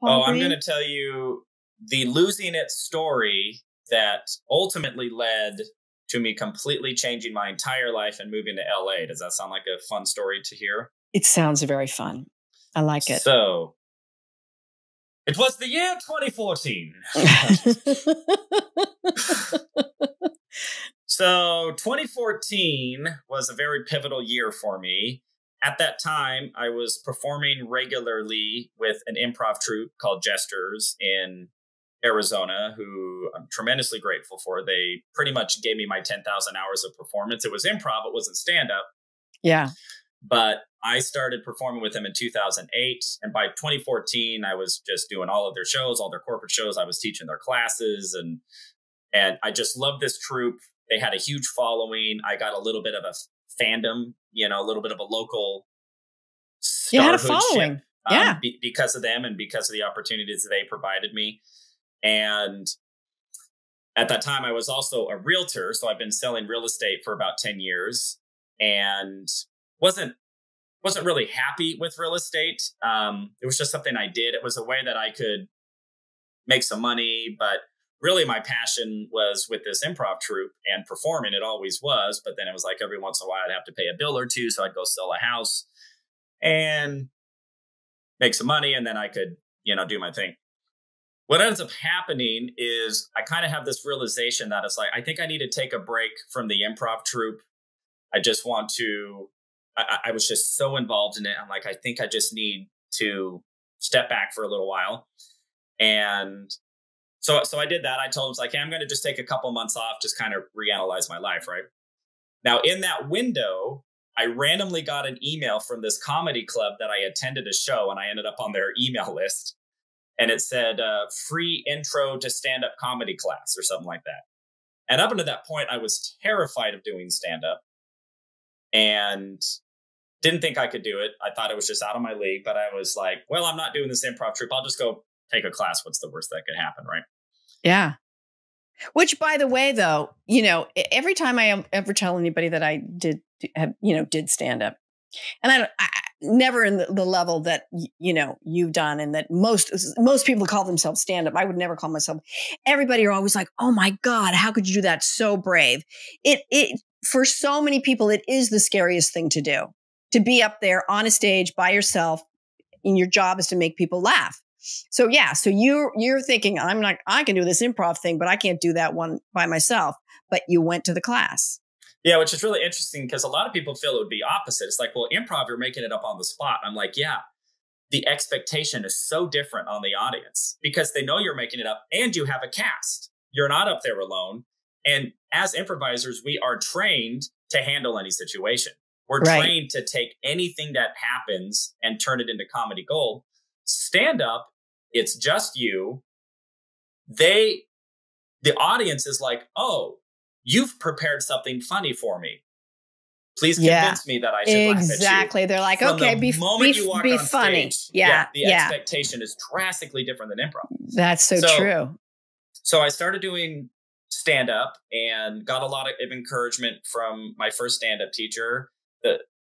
Oh, I'm going to tell you the losing it story that ultimately led to me completely changing my entire life and moving to LA. Does that sound like a fun story to hear? It sounds very fun. I like it. So it was the year 2014. So 2014 was a very pivotal year for me. At that time, I was performing regularly with an improv troupe called Jesters in Arizona, who I'm tremendously grateful for. They pretty much gave me my 10,000 hours of performance. It was improv. It wasn't stand-up. Yeah. But I started performing with them in 2008. And by 2014, I was just doing all of their shows, all their corporate shows. I was teaching their classes. And I just loved this troupe. They had a huge following. I got a little bit of a fandom, a little bit of a local starhood. You had a following. Yeah. Because of them and because of the opportunities they provided me. And at that time, I was also a realtor. So I've been selling real estate for about 10 years and wasn't really happy with real estate. It was just something I did. It was a way that I could make some money, but really my passion was with this improv troupe and performing. It always was. But then it was like every once in a while I'd have to pay a bill or two. So I'd go sell a house and make some money. And then I could, do my thing. What ends up happening is I kind of have this realization that it's like, I think I need to take a break from the improv troupe. I just want to, I was just so involved in it. I'm like, I think I just need to step back for a little while. And so I did that. I told him, it's like, hey, I'm going to just take a couple months off, just kind of reanalyze my life. Right now, in that window, I randomly got an email from this comedy club that I attended a show, and I ended up on their email list. And it said, free intro to stand-up comedy class or something like that. And up until that point, I was terrified of doing stand-up and didn't think I could do it. I thought it was just out of my league, but I was like, well, I'm not doing this improv troupe. I'll just go take a class. What's the worst that could happen, right? Yeah. Which, by the way, though, every time I ever tell anybody that I did stand-up, and I never in the level that, you've done and that most people call themselves stand-up. I would never call myself. Everybody are always like, oh my God, how could you do that? So brave. It for so many people, it is the scariest thing to do, to be up there on a stage by yourself and your job is to make people laugh. So yeah, so you're thinking, I can do this improv thing, but I can't do that one by myself. But you went to the class. Yeah, which is really interesting because a lot of people feel it would be opposite. It's like, well, improv, you're making it up on the spot. I'm like, yeah, the expectation is so different on the audience because they know you're making it up and you have a cast. You're not up there alone. And as improvisers, we are trained to handle any situation. We're trained to take anything that happens and turn it into comedy gold. Stand up, it's just you. The audience is like, oh, you've prepared something funny for me. Please convince me that I should laugh at you. Exactly. They're like, from okay, the be moment you walk on funny. Stage, Yeah. The expectation is drastically different than improv. That's so true. So I started doing stand-up and got a lot of encouragement from my first stand-up teacher.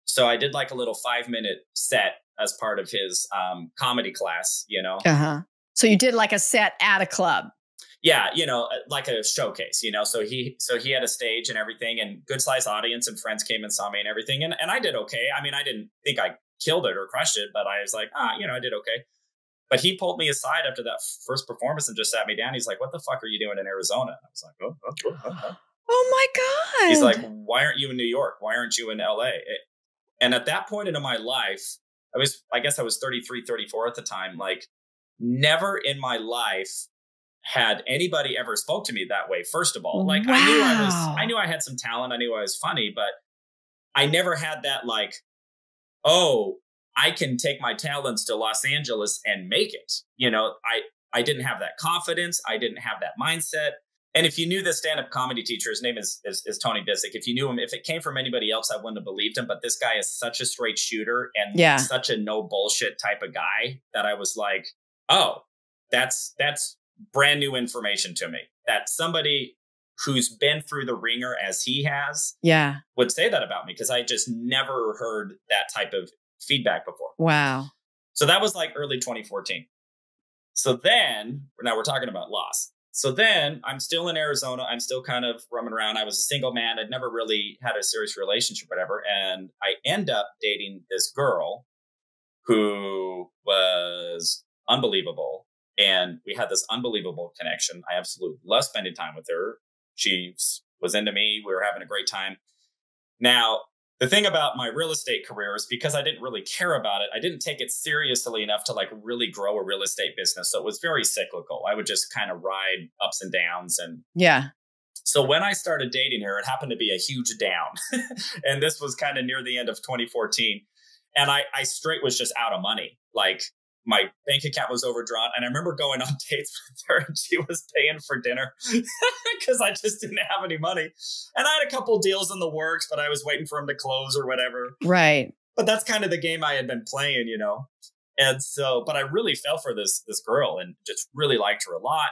So I did like a little 5-minute set as part of his comedy class, Uh-huh. So you did like a set at a club. Yeah, like a showcase, so he had a stage and everything and good sized audience and friends came and saw me and everything. And I did okay. I mean, I didn't think I killed it or crushed it, but I was like, I did okay. But he pulled me aside after that first performance and just sat me down. He's like, what the fuck are you doing in Arizona? And I was like, Oh my God. He's like, why aren't you in New York? Why aren't you in LA? And at that point in my life, I guess I was 33, 34 at the time. Like never in my life had anybody ever spoke to me that way. First of all, like I knew I had some talent. I knew I was funny, but I never had that like, oh, I can take my talents to Los Angeles and make it. I didn't have that confidence. I didn't have that mindset. And if you knew the stand-up comedy teacher, his name is Tony Disick. If you knew him, if it came from anybody else, I wouldn't have believed him. But this guy is such a straight shooter and such a no bullshit type of guy that I was like, oh, that's brand new information to me. That somebody who's been through the ringer as he has would say that about me because I just never heard that type of feedback before. Wow. So that was like early 2014. So then, now we're talking about loss. So then I'm still in Arizona. I'm still kind of roaming around. I was a single man. I'd never really had a serious relationship, whatever. And I end up dating this girl who was unbelievable. And we had this unbelievable connection. I absolutely love spending time with her. She was into me. We were having a great time. Now, the thing about my real estate career is because I didn't really care about it, I didn't take it seriously enough to like really grow a real estate business. So it was very cyclical. I would just kind of ride ups and downs. And yeah. So when I started dating her, it happened to be a huge down. And this was kind of near the end of 2014. And I straight was just out of money. Like my bank account was overdrawn. And I remember going on dates with her and she was paying for dinner because I just didn't have any money. And I had a couple deals in the works, but I was waiting for them to close or whatever. Right. But that's kind of the game I had been playing, you know? And so, but I really fell for this girl and just really liked her a lot.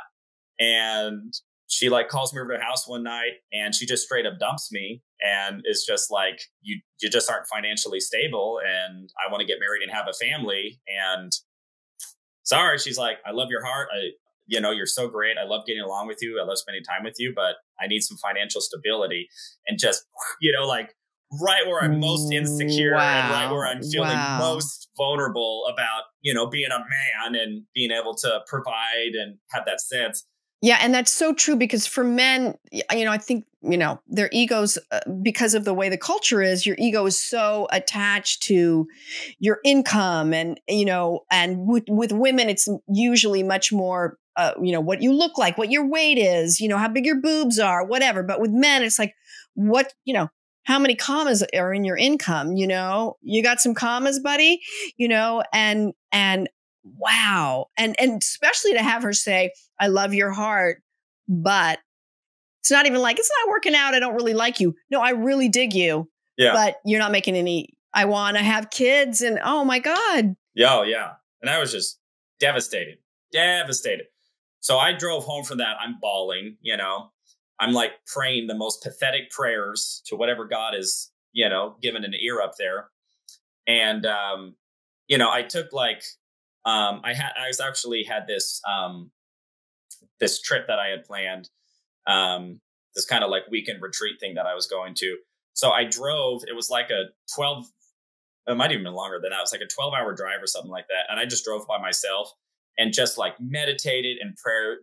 And she like calls me over to her house one night and she just straight up dumps me and is just like, you just aren't financially stable. And I want to get married and have a family. And sorry, she's like, I love your heart. You're so great. I love getting along with you. I love spending time with you, but I need some financial stability. And just, like right where I'm most insecure and right where I'm feeling most vulnerable about, being a man and being able to provide and have that sense. Yeah. And that's so true because for men, I think, their egos, because of the way the culture is, your ego is so attached to your income and with women, it's usually much more, what you look like, what your weight is, how big your boobs are, whatever. But with men, it's like, what, how many commas are in your income? You got some commas, buddy, and wow. And especially to have her say, I love your heart, but it's not even like, it's not working out. I don't really like you. No, I really dig you. Yeah. But you're not making any, I want to have kids and oh my God. Yeah. And I was just devastated. So I drove home from that. I'm bawling, I'm like praying the most pathetic prayers to whatever God is, given an ear up there. And, I took like, I actually had this, this trip that I had planned, this kind of like weekend retreat thing that I was going to. So I drove, it was like it might even been longer than that. It was like a 12-hour drive or something like that. And I just drove by myself and just like meditated and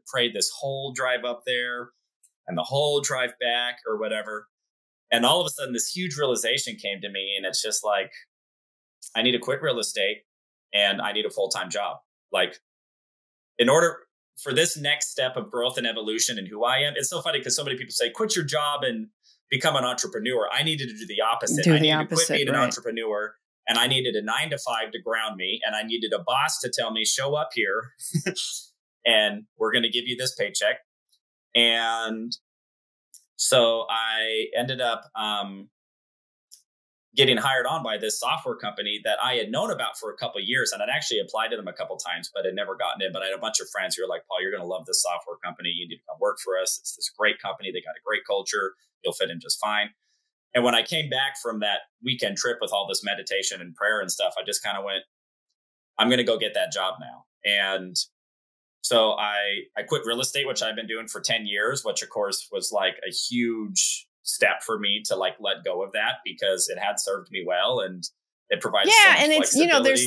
prayed this whole drive up there and the whole drive back or whatever. And all of a sudden this huge realization came to me. And it's just like, I need to quit real estate and I need a full-time job. Like in order for this next step of growth and evolution and who I am, it's so funny because so many people say, quit your job and become an entrepreneur. I needed to do the opposite. I needed to quit being an entrepreneur and I needed a 9-to-5 to ground me. And I needed a boss to tell me, show up here and we're going to give you this paycheck. And so I ended up, getting hired on by this software company that I had known about for a couple of years. And I'd actually applied to them a couple of times, but had never gotten in. But I had a bunch of friends who were like, Paul, you're going to love this software company. You need to come work for us. It's this great company. They got a great culture. You'll fit in just fine. And when I came back from that weekend trip with all this meditation and prayer and stuff, I just kind of went, I'm going to go get that job now. And so I quit real estate, which I've been doing for 10 years, which of course was like a huge step for me to like let go of that because it had served me well and it provides so much and it's there's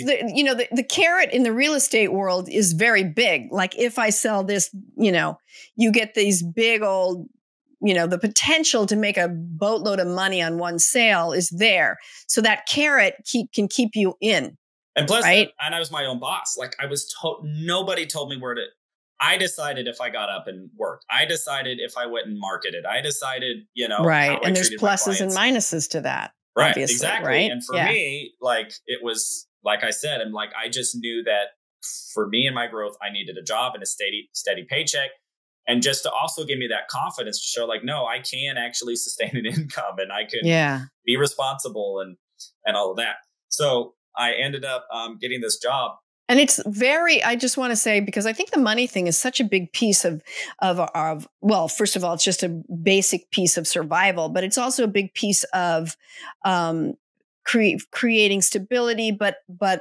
the carrot in the real estate world is very big. Like if I sell this, you get these big old, the potential to make a boatload of money on one sale is there. So that carrot can keep you in. And plus, right? And I was my own boss. Like I was nobody told me where to. I decided if I got up and worked. I decided if I went and marketed. I decided, right. And there's pluses and minuses to that. Right. Exactly. Right? And for me, like it was, like I said, I'm like, I just knew that for me and my growth, I needed a job and a steady paycheck. And just to also give me that confidence to show like, no, I can actually sustain an income and I can be responsible and all of that. So I ended up getting this job. And it's I just want to say, because I think the money thing is such a big piece of well, first of all, it's just a basic piece of survival, but it's also a big piece of creating stability, but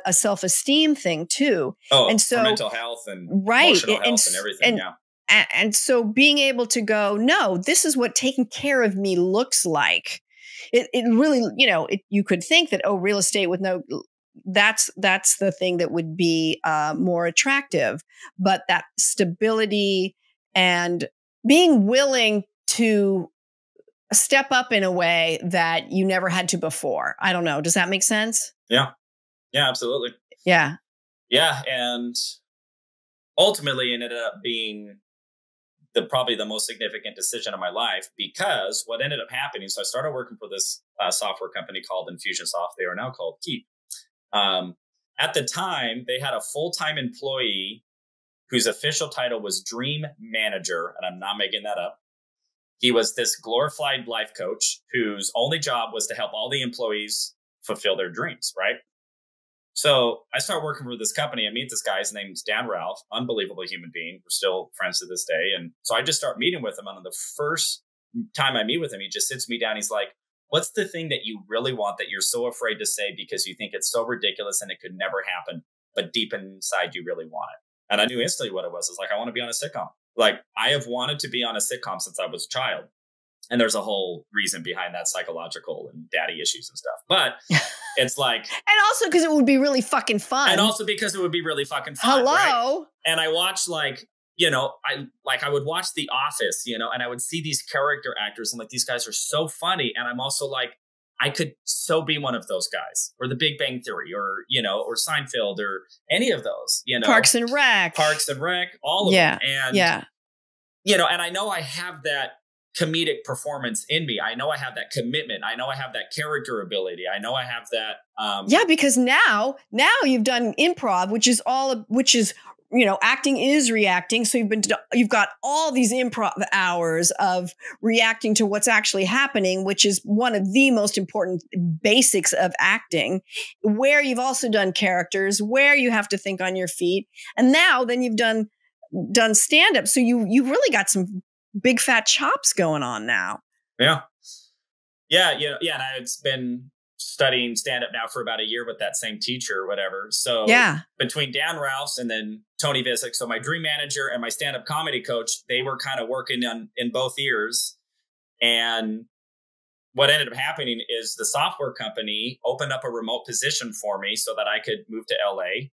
a self-esteem thing too. Oh, and so for mental health and emotional health and everything. And so being able to go, no, this is what taking care of me looks like. It really, you could think that, real estate with no, that's the thing that would be more attractive. But that stability and being willing to step up in a way that you never had to before. I don't know. Does that make sense? Yeah. Yeah, absolutely. Yeah. Yeah. And ultimately ended up being probably the most significant decision of my life, because what ended up happening, so I started working for this software company called Infusionsoft. They are now called Keep. At the time, they had a full-time employee whose official title was Dream Manager, and I'm not making that up. He was this glorified life coach whose only job was to help all the employees fulfill their dreams, right? So I start working for this company. I meet this guy. His name's Dan Ralph, unbelievable human being. We're still friends to this day. And so I just start meeting with him. And on the first time I meet with him, he just sits me down. He's like, what's the thing that you really want that you're so afraid to say because you think it's so ridiculous and it could never happen, but deep inside you really want it? And I knew instantly what it was. It's like, I want to be on a sitcom. Like, I have wanted to be on a sitcom since I was a child. And there's a whole reason behind that, psychological and daddy issues and stuff. But it's like... and also because it would be really fucking fun. And also because it would be really fucking fun. Hello? Right? And I watched I would watch The Office, and I would see these character actors and like, these guys are so funny. And I'm also like, I could so be one of those guys, or The Big Bang Theory, or Seinfeld, or any of those, Parks and Rec, all of them. And, and I know I have that comedic performance in me. I know I have that commitment. I know I have that character ability. I know I have that. Because now you've done improv, which is acting is reacting. So you've got all these improv hours of reacting to what's actually happening, which is one of the most important basics of acting, where you've also done characters, where you have to think on your feet. And now then you've done stand-up. So you've really got some big fat chops going on now. Yeah. And I've been studying stand-up now for about a year with that same teacher or whatever. So between Dan Rouse and then Tony Visick, so my dream manager and my stand-up comedy coach, they were kind of working in both ears. And what ended up happening is the software company opened up a remote position for me so that I could move to LA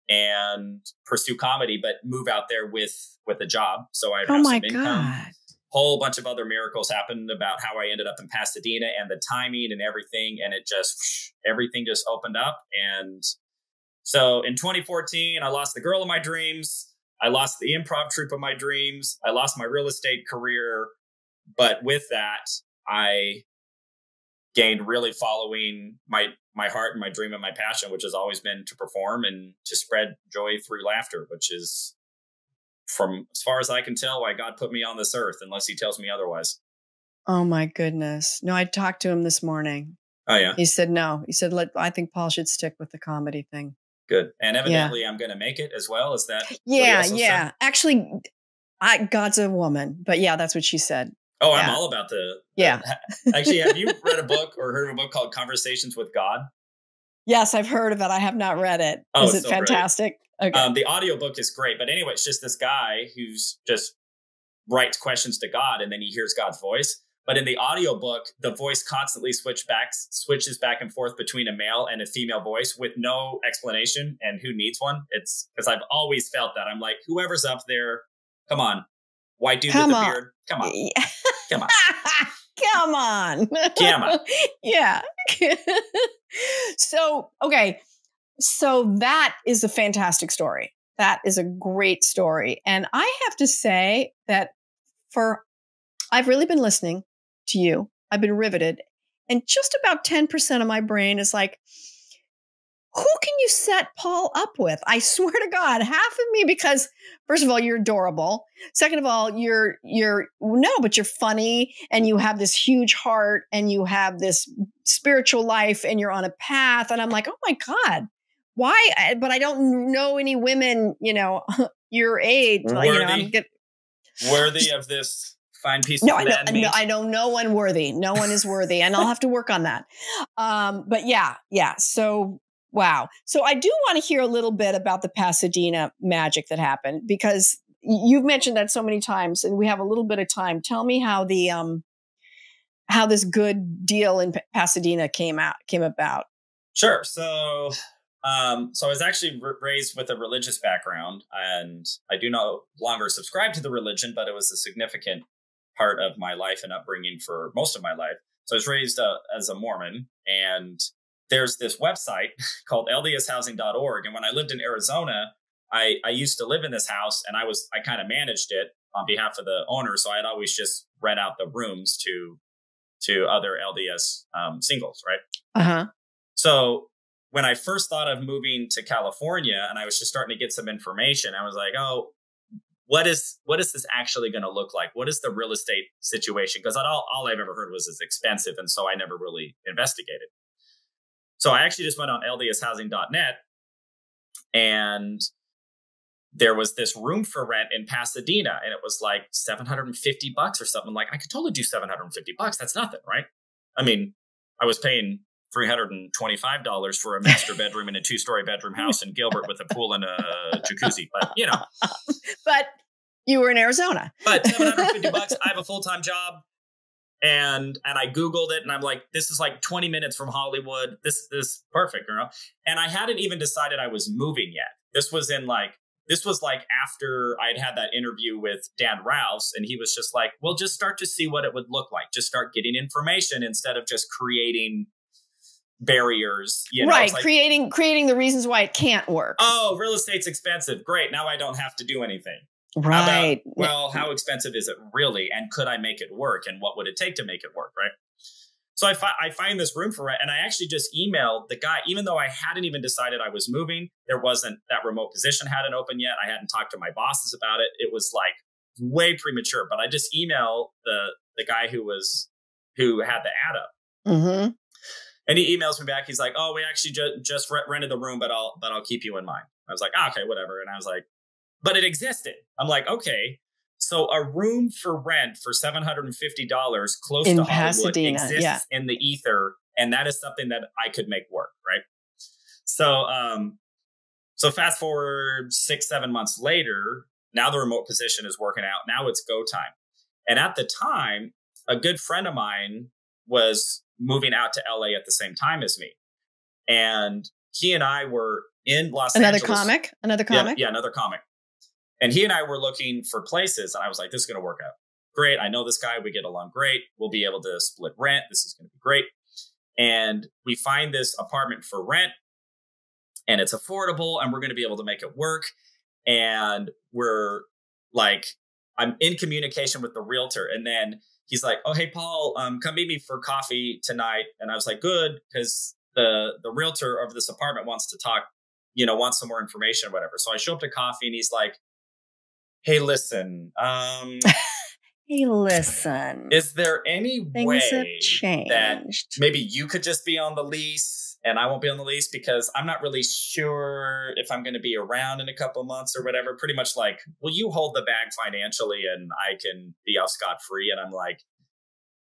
and pursue comedy, but move out there with a job. So I have some income. God. Whole bunch of other miracles happened about how I ended up in Pasadena and the timing and everything. And everything just opened up. And so in 2014, I lost the girl of my dreams. I lost the improv troupe of my dreams. I lost my real estate career. But with that, I gained really following my heart and my dream and my passion, which has always been to perform and to spread joy through laughter, which is, from as far as I can tell, why God put me on this earth, unless he tells me otherwise. Oh my goodness. No, I talked to him this morning. Oh yeah. He said, no, he said, I think Paul should stick with the comedy thing. Good. And evidently I'm going to make it as well. Is that? Yeah. Said? Actually, God's a woman, but yeah, that's what she said. Oh, I'm all about actually, have you read a book or heard of a book called Conversations with God? Yes, I've heard of it. I have not read it. Is it so fantastic? Okay. The audiobook is great. But anyway, it's just this guy who's just writes questions to God and then he hears God's voice. But in the audiobook, the voice constantly switches back and forth between a male and a female voice with no explanation. And who needs one? It's because I've always felt that. I'm like, whoever's up there, come on. White dude with the beard. Come on. Come on. Come on. Come on. Yeah. So, okay. So that is a fantastic story. That is a great story. And I have to say that I've really been listening to you. I've been riveted. And just about 10% of my brain is like, who can you set Paul up with? I swear to God, half of me, because first of all, you're adorable. Second of all, but you're funny and you have this huge heart and you have this spiritual life and you're on a path. And I'm like, oh my God, why? But I don't know any women, your age. Worthy of this Fine piece of man meat. I know no one worthy. No one is worthy. And I'll have to work on that. But yeah. So, wow. So I do want to hear a little bit about the Pasadena magic that happened, because you've mentioned that so many times and we have a little bit of time. Tell me how how this good deal in Pasadena came about. Sure. So I was actually raised with a religious background, and I do no longer subscribe to the religion, but it was a significant part of my life and upbringing for most of my life. So I was raised as a Mormon, and there's this website called ldshousing.org. And when I lived in Arizona, I used to live in this house, and I kind of managed it on behalf of the owner. So I'd always just rent out the rooms to other LDS singles, right? Uh-huh. So when I first thought of moving to California and I was just starting to get some information, I was like, oh, what is this actually going to look like? What is the real estate situation? Because all I've ever heard was it's expensive. And so I never really investigated. So I actually just went on ldshousing.net, and there was this room for rent in Pasadena, and it was like $750 or something. Like, I could totally do $750. That's nothing, right? I mean, I was paying $325 for a master bedroom in a 2-story bedroom house in Gilbert with a pool and a jacuzzi. But, you know. But you were in Arizona. But $750, I have a full-time job. And I Googled it, and I'm like, this is like 20 minutes from Hollywood. This is perfect, girl. And I hadn't even decided I was moving yet. This was like after I'd had that interview with Dan Rouse, and he was just like, well, just start to see what it would look like. Just start getting information instead of just creating barriers. You know? Right. Like, creating the reasons why it can't work. Oh, real estate's expensive. Great. Now I don't have to do anything. Right. How expensive is it really? And could I make it work? And what would it take to make it work? Right. So I find this room for rent, and I actually just emailed the guy, even though I hadn't even decided I was moving. There wasn't, that remote position hadn't opened yet. I hadn't talked to my bosses about it. It was like way premature, but I just emailed the guy who had the ad up. Mm-hmm. And he emails me back. He's like, oh, we actually just rented the room, but I'll keep you in mind. I was like, okay, whatever. And I was like, but it existed. I'm like, okay. So a room for rent for $750 close in to Pasadena, Hollywood exists in the ether. And that is something that I could make work. Right. So fast forward 6-7 months later, now the remote position is working out. Now it's go time. And at the time, a good friend of mine was moving out to LA at the same time as me. And he and I were in Los Angeles. Another comic? Yeah, another comic. And he and I were looking for places, and I was like, this is going to work out great. I know this guy. We get along great. We'll be able to split rent. This is going to be great. And we find this apartment for rent, and it's affordable, and we're going to be able to make it work. And we're like, I'm in communication with the realtor. And then he's like, oh, hey, Paul, come meet me for coffee tonight. And I was like, good, because the realtor of this apartment wants to talk, wants some more information or whatever. So I show up to coffee, and he's like, hey, listen. Hey, listen. Is there any way that changed. maybe you could just be on the lease and I won't be on the lease, because I'm not really sure if I'm going to be around in a couple of months or whatever? Pretty much like, will you hold the bag financially and I can be off scot-free? And I'm like,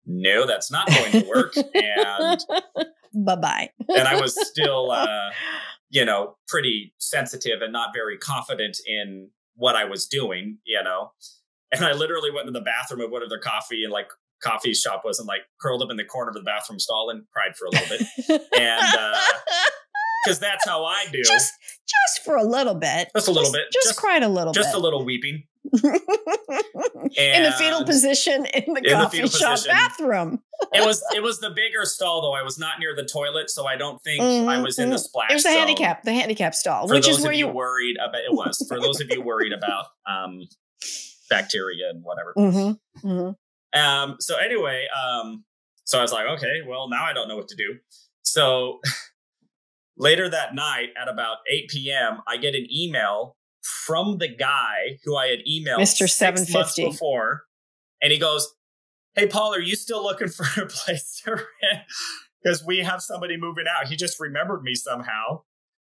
no, that's not going to work. And bye-bye. And I was still, pretty sensitive and not very confident in what I was doing, and I literally went to the bathroom of whatever the coffee shop was, and like curled up in the corner of the bathroom stall and cried for a little bit. And because that's how I do. Just for a little bit. Just a little bit. Just cried a little bit. Just a little weeping. In the fetal position in the coffee shop bathroom. It was the bigger stall, though. I was not near the toilet, so I don't think I was in the splash. It was the handicap stall, which is where you worried about. It was for those of you worried about bacteria and whatever. Mm-hmm. Mm-hmm. So anyway, so I was like, okay, well, now I don't know what to do. So later that night at about 8 p.m., I get an email from the guy who I had emailed Mr. 6 months before. And he goes, hey, Paul, are you still looking for a place to rent? Because we have somebody moving out. He just remembered me somehow.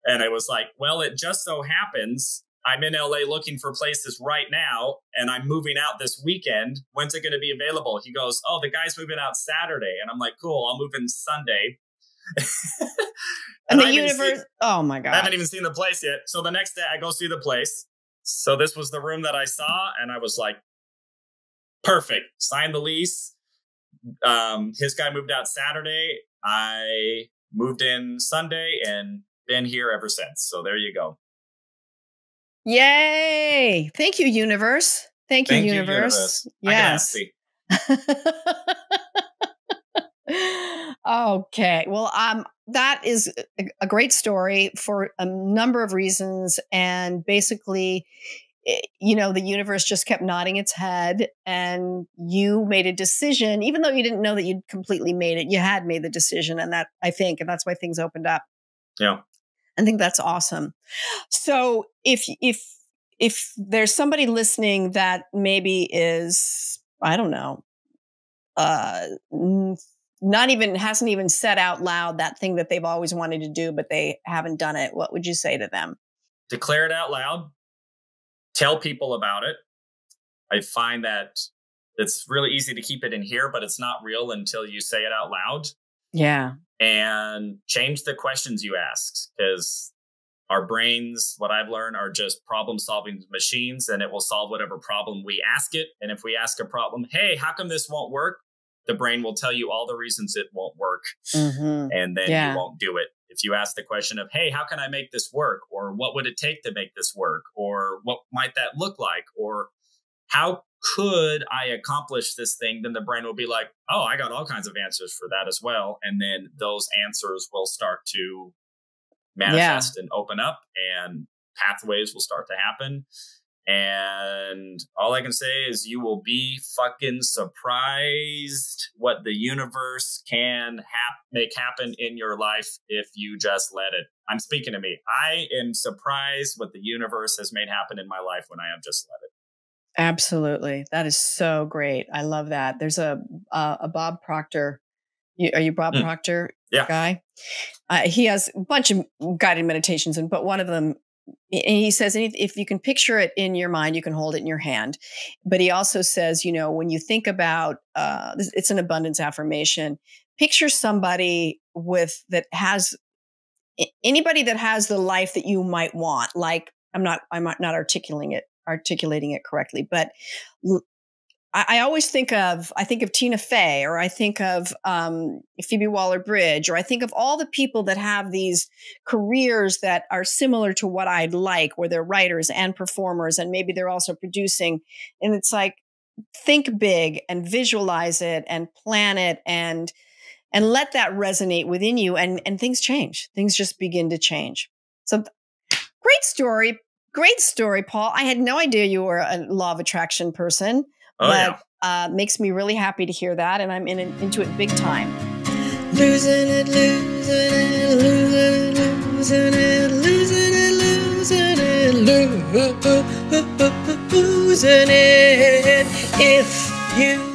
And I was like, well, it just so happens I'm in LA looking for places right now, and I'm moving out this weekend. When's it going to be available? He goes, oh, the guy's moving out Saturday. And I'm like, cool, I'll move in Sunday. And the universe, oh my God. I haven't even seen the place yet. So the next day I go see the place. So this was the room that I saw, and I was like, perfect. Signed the lease. His guy moved out Saturday. I moved in Sunday and been here ever since. So there you go. Yay. Thank you, universe. Thank you, universe. Yes. Okay. Well, that is a great story for a number of reasons. And basically, you know, the universe just kept nodding its head, and you made a decision, even though you didn't know that you'd completely made it. You had made the decision, and that, I think, and that's why things opened up. Yeah. I think that's awesome. So if there's somebody listening that maybe is, I don't know, hasn't even said out loud that thing that they've always wanted to do, but they haven't done it, what would you say to them? Declare it out loud. Tell people about it. I find that it's really easy to keep it in here, but it's not real until you say it out loud. Yeah. And change the questions you ask, because our brains, what I've learned, are just problem-solving machines, and it will solve whatever problem we ask it. And if we ask a problem, hey, how come this won't work? The brain will tell you all the reasons it won't work. Mm-hmm. And then you won't do it. If you ask the question of, hey, how can I make this work? Or what would it take to make this work? Or what might that look like? Or how could I accomplish this thing? Then the brain will be like, oh, I got all kinds of answers for that as well. And then those answers will start to manifest and open up, and pathways will start to happen. And all I can say is you will be fucking surprised what the universe can make happen in your life if you just let it. I'm speaking to me. I am surprised what the universe has made happen in my life when I have just let it. Absolutely. That is so great. I love that. There's a Bob Proctor. Are you Bob Proctor guy? He has a bunch of guided meditations, but one of them, and he says, if you can picture it in your mind, you can hold it in your hand. But he also says, you know, when you think about, it's an abundance affirmation, picture somebody anybody that has the life that you might want. Like, I'm not articulating it correctly, but I always think of Tina Fey, or I think of Phoebe Waller-Bridge, or I think of all the people that have these careers that are similar to what I'd like, where they're writers and performers, and maybe they're also producing. And it's like, think big and visualize it and plan it and let that resonate within you, and things change. Things just begin to change. So great story, Paul. I had no idea you were a law of attraction person. But makes me really happy to hear that, and I'm into it big time. Losing it, if you